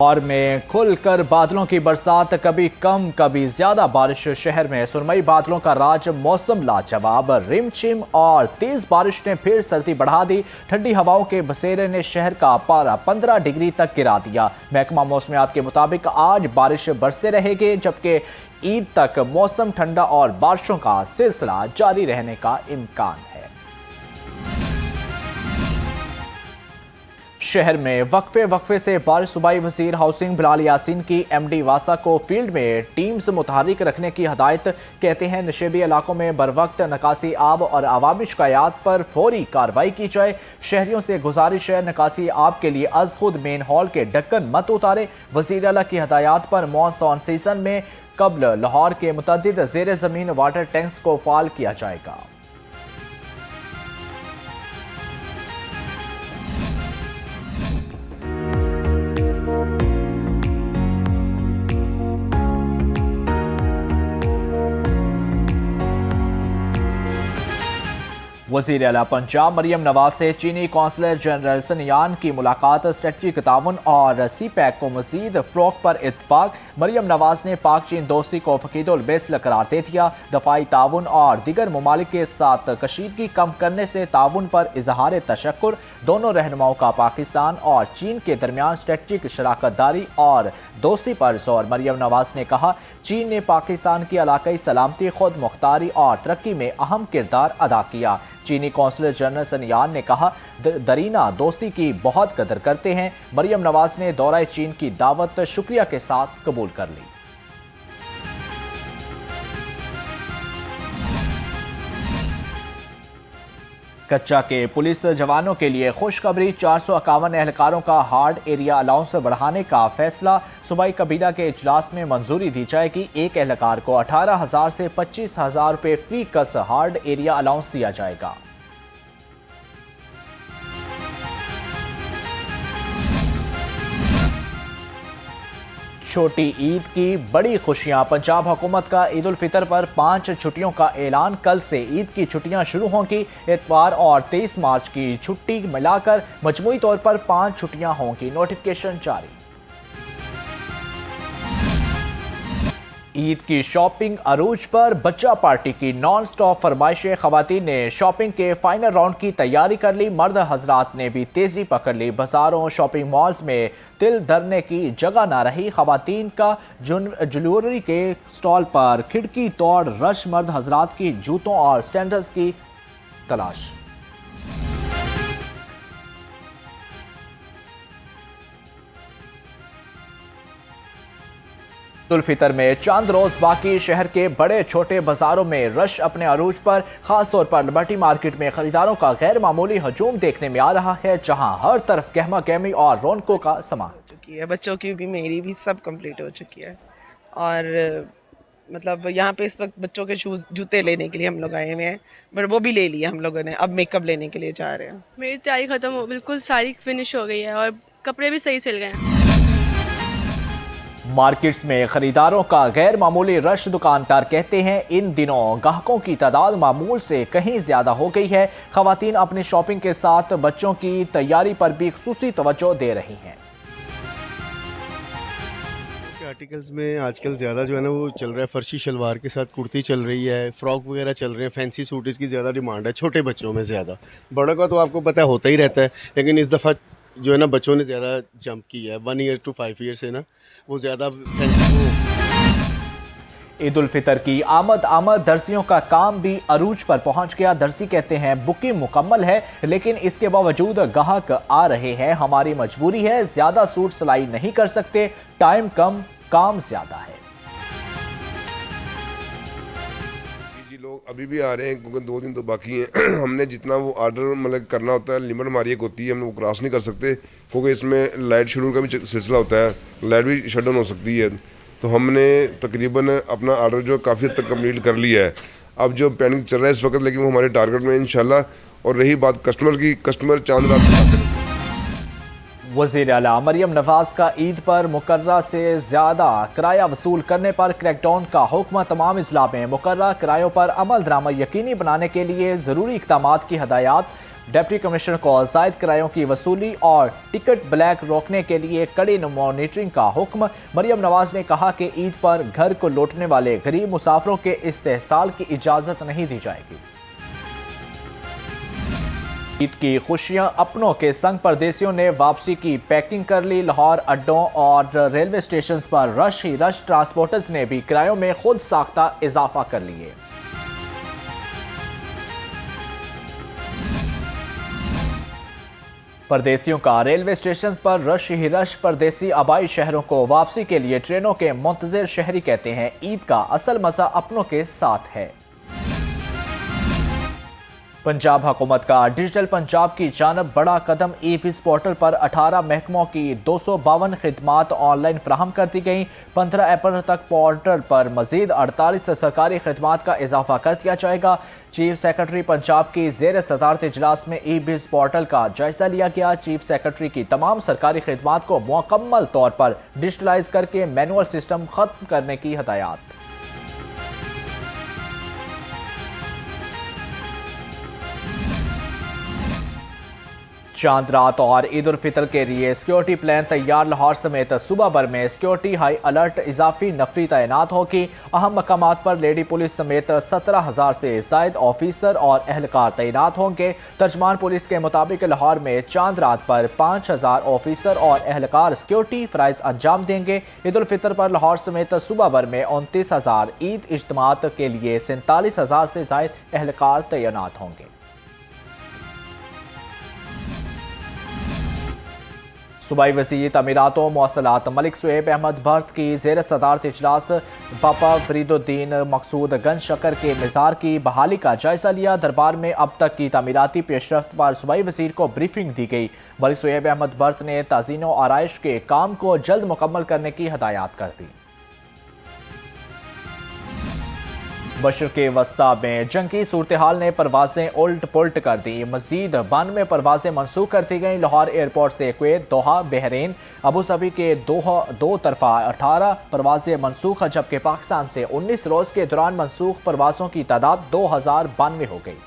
और में खुलकर बादलों की बरसात, कभी कम कभी ज्यादा बारिश। शहर में सुरमई बादलों का राज, मौसम लाजवाब। रिमझिम और तेज बारिश ने फिर सर्दी बढ़ा दी। ठंडी हवाओं के बसेरे ने शहर का पारा 15 डिग्री तक गिरा दिया। महकमा मौसमियात के मुताबिक आज बारिश बरसते रहेगी, जबकि ईद तक मौसम ठंडा और बारिशों का सिलसिला जारी रहने का इम्कान है। शहर में वक्फे से बारिश। सूबाई वजीर हाउसिंग बिलाल यासीन की एमडी वासा को फील्ड में टीम्स मुतहरिक रखने की हदायत। कहते हैं नशेबी इलाकों में बरवक्त नकासी आब और अवामी शिकायत पर फौरी कार्रवाई की जाए। शहरियों से गुजारिश है नकासी आब के लिए अज खुद मेन हॉल के ढक्कन मत उतारे। वजीर आला की हदायत पर मॉनसून सीजन में कबल लाहौर के मुतअद्दिद ज़ेर ज़मीन वाटर टैंक्स को फाल किया जाएगा। वज़ीर आला पंजाब मरियम नवाज से चीनी कौंसलर जनरल सनयान की मुलाकात। स्ट्रेटजिक ताउन और सी पैक को मजीद फ़रोग़ पर इत्तफ़ाक़। मरियम नवाज ने पाक चीन दोस्ती को फ़कीदुल बेस्ल करार दे दिया। दफ़ाई ताउन और दीगर ममालिक के साथ कशीदगी कम करने से ताउन पर इजहार तशक्कुर। दोनों रहनुमाओं का पाकिस्तान और चीन के दरमियान स्ट्रेटजिक शराकत दारी और दोस्ती पर जोर। मरियम नवाज ने कहा, चीन ने पाकिस्तान की इलाकाई सलामती, खुद मुख्तारी और तरक्की में अहम किरदार अदा किया। चीनी कौंसलर जनरल सनयान ने कहा, दरीना दोस्ती की बहुत कदर करते हैं। मरियम नवाज ने दौरा चीन की दावत शुक्रिया के साथ कबूल कर ली। कच्चा के पुलिस जवानों के लिए खुशखबरी। 451 एहलकारों का हार्ड एरिया अलाउंस बढ़ाने का फैसला। सूबाई कबीना के इजलास में मंजूरी दी जाएगी। एक एहलकार को 18,000 से 25,000 रुपये फी कस हार्ड एरिया अलाउंस दिया जाएगा। छोटी ईद की बड़ी खुशियां। पंजाब हुकूमत का ईद उल फितर पर 5 छुट्टियों का ऐलान। कल से ईद की छुट्टियां शुरू होंगी। इतवार और 23 मार्च की छुट्टी मिलाकर मजमूई तौर पर 5 छुट्टियां होंगी। नोटिफिकेशन जारी। ईद की शॉपिंग अरूज पर। बच्चा पार्टी की नॉन स्टॉप फरमाइशें। खवातीन ने शॉपिंग के फाइनल राउंड की तैयारी कर ली। मर्द हजरात ने भी तेजी पकड़ ली। बाजारों शॉपिंग मॉल्स में तिल धरने की जगह ना रही। खवातीन का ज्वेलरी के स्टॉल पर खिड़की तोड़ रश। मर्द हजरात की जूतों और स्टैंडर्स की तलाश। ईद उल फितर में चंद रोज बाकी। शहर के बड़े छोटे बाजारों में रश अपने अरूज पर। खास तौर पर लिबर्टी मार्केट में खरीदारों का गैर मामूली हजूम देखने में आ रहा है, जहां हर तरफ गहमा गहमी और रौनकों का समा हो चुकी है। बच्चों की भी, मेरी भी, सब कंप्लीट हो चुकी है। और मतलब यहाँ पे इस वक्त बच्चों के शूज़, जूते लेने के लिए हम लोग आए हुए हैं, बट वो भी ले लिए हम लोगों ने। अब मेकअप लेने के लिए जा रहे हैं। मेरी तैयारी खत्म हो, बिल्कुल सारी फिनिश हो गई है और कपड़े भी सही सिल गए हैं। मार्केट्स में खरीदारों का गैर मामूली रश। दुकानदार कहते हैं इन दिनों ग्राहकों की तादाद मामूल से कहीं ज्यादा हो गई है। खवातीन अपनी शॉपिंग के साथ बच्चों की तैयारी पर भी खुसूसी तवज्जो दे रही हैं। आर्टिकल्स में आजकल ज़्यादा जो है ना वो चल रहा है, फर्शी शलवार के साथ कुर्ती चल रही है, फ्रॉक वगैरह चल रहे हैं, फैंसी सूट इसकी ज़्यादा डिमांड है छोटे बच्चों में ज़्यादा। बड़ों का तो आपको पता है होता ही रहता है, लेकिन इस दफ़ा जो है ना बच्चों ने ज़्यादा जंप किया है। 1 ईयर to 5 ईयर से ना वो ज़्यादा फैंसी। ईद उल फितर की आमद दर्जियों का काम भी अरूज पर पहुंच गया। दर्जी कहते हैं बुकिंग मुकम्मल है, लेकिन इसके बावजूद ग्राहक आ रहे हैं। हमारी मजबूरी है, ज्यादा सूट सिलाई नहीं कर सकते, टाइम कम, काम ज्यादा है। जी लोग अभी भी आ रहे हैं क्योंकि 2 दिन तो बाकी हैं। हमने जितना वो ऑर्डर मतलब करना होता है, लिमिट हमारी एक होती है, हम वो क्रॉस नहीं कर सकते क्योंकि इसमें लाइट शेड्यूल का भी सिलसिला होता है, लाइट भी शट डाउन हो सकती है। तो हमने तकरीबन अपना ऑर्डर जो काफ़ी हद तक कंप्लीट कर लिया है। अब जो पेंडिंग चल रहा है इस वक्त, लेकिन वो हमारे टारगेट में इंशाल्लाह। और रही बात कस्टमर की, कस्टमर चांद रात तक आते हैं। वज़ीर आला मरियम नवाज का ईद पर मुकर्रा से ज्यादा किराया वसूल करने पर क्रैकडाउन का हुक्म। तमाम इजला में मुकर्रा किरायों पर अमल दरामद यकीनी बनाने के लिए जरूरी इक़दामात की हदायत। डिप्टी कमिश्नर को जायद किरायों की वसूली और टिकट ब्लैक रोकने के लिए कड़ी मॉनिटरिंग का हुक्म। मरियम नवाज ने कहा कि ईद पर घर को लौटने वाले गरीब मुसाफिरों के इस्तेहसाल की इजाजत नहीं दी जाएगी। ईद की खुशियां अपनों के संग परदेसियों ने वापसी की पैकिंग कर ली। लाहौर अड्डों और रेलवे स्टेशन पर रश ही रश। ट्रांसपोर्टर्स ने भी किरायों में खुद साख्ता इजाफा कर लिए। परदेसियों का रेलवे स्टेशन पर रश ही रश। परदेसी आबाई शहरों को वापसी के लिए ट्रेनों के मुंतजिर शहरी कहते हैं ईद का असल मजा अपनों के साथ है। पंजाब हुकूमत का डिजिटल पंजाब की जानब बड़ा कदम। ई-बिज़ पोर्टल पर 18 महकमों की 252 खिदमात ऑनलाइन फ्राहम कर दी गई। 15 अप्रैल तक पोर्टल पर मजीद 48 सरकारी खिदमात का इजाफा कर दिया जाएगा। चीफ सेक्रेटरी पंजाब की ज़ेर सदारत इजलास में ई-बिज़ पोर्टल का जायजा लिया गया। चीफ सेक्रेटरी की तमाम सरकारी खिदमात को मुकम्मल तौर पर डिजिटलाइज करके मैनुअल सिस्टम खत्म करने की हदायत। चांद रात और ईद उल फितर के लिए सिक्योरिटी प्लान तैयार। लाहौर समेत सूबा भर में सिक्योरिटी हाई अलर्ट। इजाफी नफरी तैनात होगी। अहम मकामात पर लेडी पुलिस समेत 17,000 से जायद ऑफिसर और एहलकार तैनात होंगे। तर्जमान पुलिस के मुताबिक लाहौर में चांद रात पर 5,000 ऑफिसर और एहलकार सिक्योरिटी फ़राइज़ अंजाम देंगे। ईद उल फितर पर लाहौर समेत सूबा भर में 29,000 ईद इज्तिमात के लिए 47,000 से जायद एहलकार तैनात होंगे। सूबाई वज़ीर तमीरातों मौसलात मलिक सुहेब अहमद भर्त की ज़ेर सदारत इजलास बाबा फरीदुद्दीन मकसूद गंज शकर के मज़ार की बहाली का जायजा लिया। दरबार में अब तक की तमीराती पेशरफ्त पर सूबाई वज़ीर को ब्रीफिंग दी गई। मलिक सुहेब अहमद भर्त ने ताज़ीन व आराइश के काम को जल्द मुकम्मल करने की हदायत कर दी। बशर के वस्ता में जंगी सूरत हाल ने परवाजें उल्ट पुल्ट कर दी। मजीद 92 परवाजें मनसूख कर दी गई। लाहौर एयरपोर्ट से कुवैत, दोहा, बहरीन, अबू धाबी के दो तरफा 18 परवाजें मनसूख, जबकि पाकिस्तान से 19 रोज के दौरान मनसूख परवाजों की तादाद 2092 हो गई।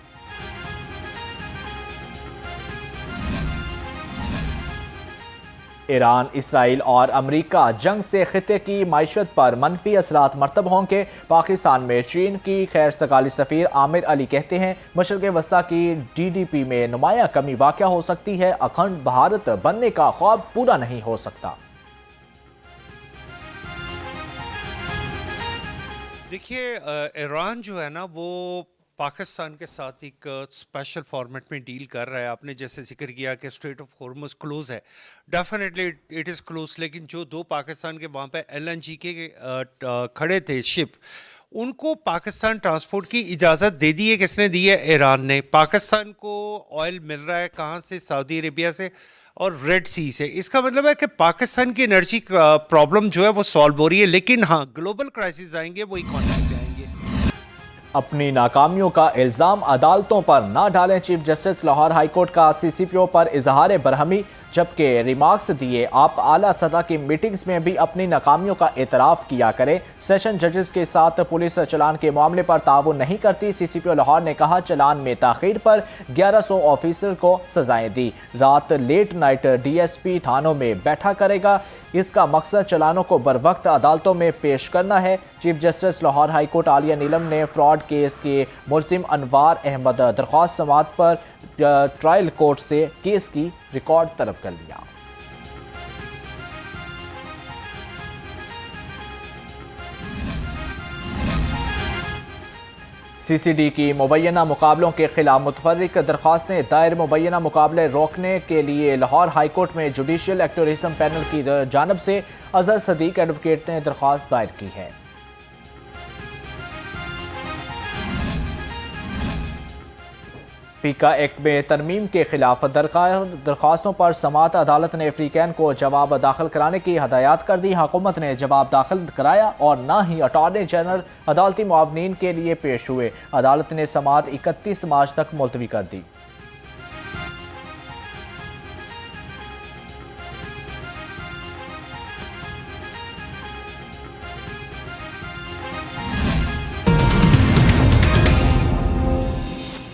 ईरान, इसराइल और अमरीका जंग से खिते की मायशत पर मनफी असरात मरतब होंगे। पाकिस्तान में चीन की खैर सगाली सफ़ीर आमिर अली कहते हैं मशरक़ वस्ता की GDP में नुमाया कमी वाक़या हो सकती है। अखंड भारत बनने का ख्वाब पूरा नहीं हो सकता। देखिए, ईरान जो है ना वो पाकिस्तान के साथ एक स्पेशल फॉर्मेट में डील कर रहा है। आपने जैसे जिक्र किया कि स्ट्रेट ऑफ हॉर्मुज़ क्लोज है, डेफिनेटली इट इज़ क्लोज, लेकिन जो दो पाकिस्तान के वहाँ पे LNG के खड़े थे शिप, उनको पाकिस्तान ट्रांसपोर्ट की इजाज़त दे दी है। किसने दी है? ईरान ने। पाकिस्तान को ऑयल मिल रहा है कहाँ से? सऊदी अरेबिया से और रेड सी से। इसका मतलब है कि पाकिस्तान की एनर्जी प्रॉब्लम जो है वो सॉल्व हो रही है, लेकिन हाँ ग्लोबल क्राइसिस आएंगे वो इकॉनमी पे आएंगे। अपनी नाकामियों का इल्ज़ाम अदालतों पर ना डालें। चीफ जस्टिस लाहौर हाईकोर्ट का CCPO पर इजहार बरहमी, जबकि रिमार्क्स दिए आप आला सतह की मीटिंग्स में भी अपनी नाकामियों का एतराफ़ किया करें। सेशन जजेस के साथ पुलिस चलान के मामले पर ताउन नहीं करती। CCPO लाहौर ने कहा चलान में ताख़ीर पर 1100 ऑफिसर को सजाएं दी। रात लेट नाइट DSP थानों में बैठा करेगा। इसका मकसद चलानों को बर वक्त अदालतों में पेश करना है। Chief justice Lahore high court Aliya Neelam ने फ्रॉड केस के मुलजिम अनवार अहमद दरख्वास्त समात पर ट्रायल कोर्ट से केस की रिकॉर्ड तलब कर लिया। CCD की मुबैना मुकाबलों के खिलाफ मुतफर्रिक दरख्वास्तें दायर। मुबैना मुकाबले रोकने के लिए लाहौर हाईकोर्ट में जुडिशल एक्टोरिज्म पैनल की जानब से अजहर सदीक एडवोकेट ने दरख्वास्त दायर की है। पीका एक्ट में तरमीम के खिलाफ दरख्वास्तों पर समात अदालत ने अफ्रीकैन को जवाब दाखिल कराने की हदायत कर दी। हुकूमत ने जवाब दाखिल कराया और ना ही अटॉर्नी जनरल अदालती मुआवनीन के लिए पेश हुए। अदालत ने समात 31 मार्च तक मुलतवी कर दी।